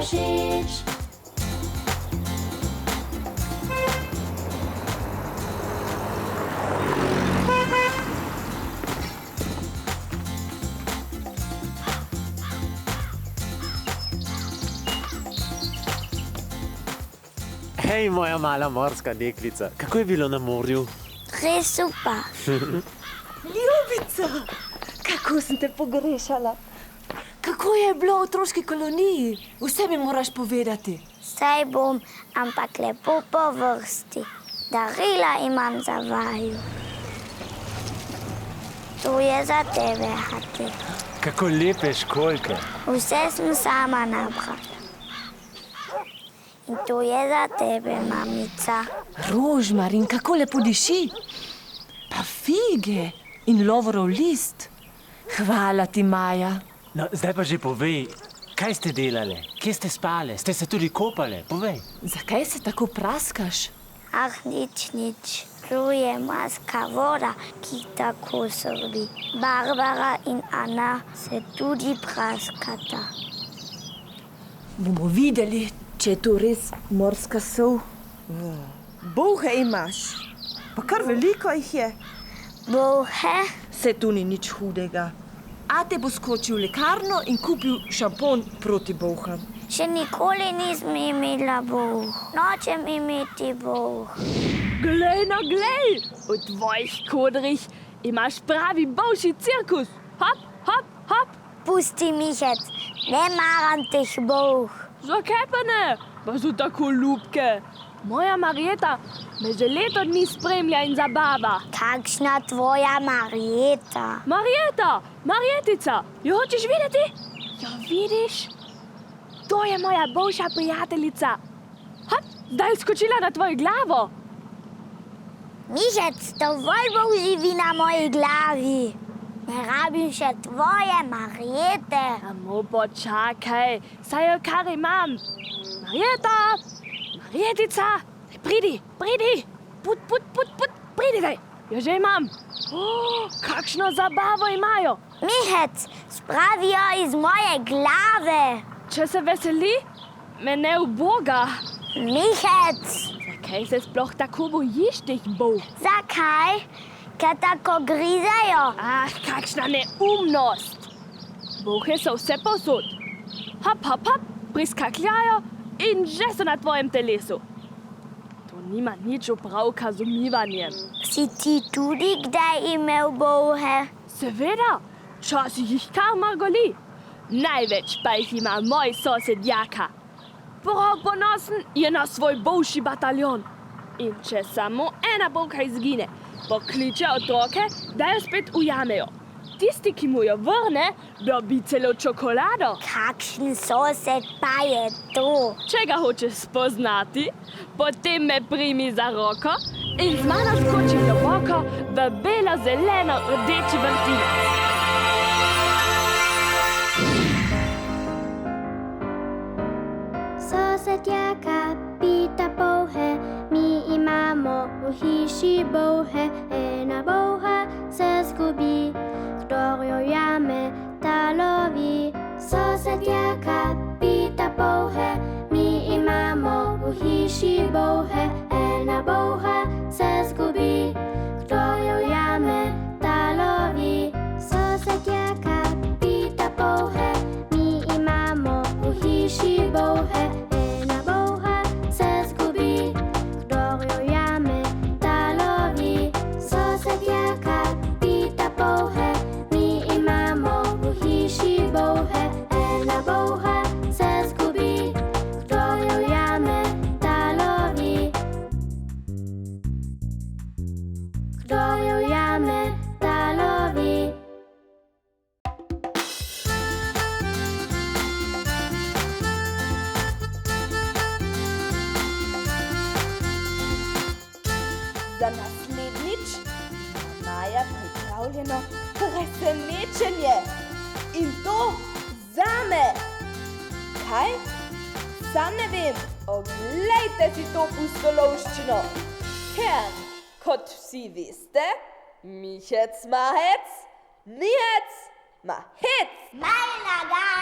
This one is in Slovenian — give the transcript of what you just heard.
všeč. Hej, moja mala morska deklica, kako je bilo na morju? Res super. Ljubica, kako sem te pogrešala. Kako je bilo v otroški koloniji? Vse mi moraš povedati. Saj bom, ampak lepo po vrsti. Darila imam za vaju. To je za tebe, Hati. Kako lepe školjke. Vse sem sama nabrala. In to je za tebe, mamica. Rožmarin, kako lepo diši. Pa fige in lovorov list. Hvala ti, Maja. No, zdaj pa že povej, kaj ste delali? Kje ste spali? Ste se tudi kopali? Povej. Zakaj se tako praskaš? Ah, nič. To je morska voda, ki tako srbi. Barbara in Ana se tudi praskata. Bomo videli, če je to res morska sol. Bolhe imaš, pa kar veliko jih je. Bolhe? Se tu ni nič hudega. Ate bo skočil v lekarno in kupil šampon proti bolham. Še nikoli nisem imela bolh. Nočem imeti bolh. Glej, v tvojih kodrih imaš pravi bolšji cirkus. Hop, hop, hop. Pusti, Mihec, ne maram teh bolh. Zakaj pa ne? Pa so tako ljubke. Moja Marjeta me že leto dni spremlja in zabava. Kakšna tvoja Marjeta? Marjetica, jo hočeš videti? Jo vidiš? To je moja boljša prijateljica. Hop, zdaj je skočila na tvojo glavo. Mihec, dovolj bolh živi na moji glavi. Ne rabim še tvoje Marjete. Samo počakaj, saj jo kar imam. Marjetica, pridi. Put, pridi daj. Jo že imam. Kakšno zabavo imajo. Mihec, spravi jo iz moje glave. Če se veseli, me ne uboga. Mihec. Zakaj se sploh tako bojiš teh bolh? Zakaj? Ker tako grizejo. Ah, kakšna neumnost. Bolhe so vse povsod. Hop, priskakljajo in že so na tvojem telesu. To nima nič opravka z umivanjem. Si ti tudi kdaj imel bolhe? Seveda, včasih jih kar margoli. Največ pa jih ima moj sosed Jaka. Prav ponosen je na svoj bolšji bataljon. In če samo ena bolha izgine, pokliče otroke, da jo spet ujamejo. Tisti, ki mu jo vrne, dobi celo čokolado. Kakšen sosed pa je to? Če ga hočeš spoznati, potem me primi za roko in z mano skoči globoko v belo-zeleno-rdeči vrtinec. Sosed Jaka pita bolhe, mi imamo v hiši bolhe. Ena bolha se zgubi, kdor jo jame, ta lovi. Sosed Jaka pita bolhe, mi imamo v hiši bolhe. Ena bolha se zgubi, kdor jo jame, ta lovi. Sosed Jaka pita bolhe, mi imamo v hiši bolhe. Ena bolha se zgubi, kdor jo jame, ta lovi. Sosed Jaka pita bolhe, mi imamo v hiši bolhe. Ena bolha se zgubi, kdor jo jame, ta lovi. Kdor jo jame, ta lovi. Za naslednjič ima Maja pripravljeno presenečenje. In to zame. Kaj? Sam ne vem. Oglejte si to pustolovščino. Ker, kot vsi veste, Mihec, Mahec, Mihec, Mahec. Majlaga!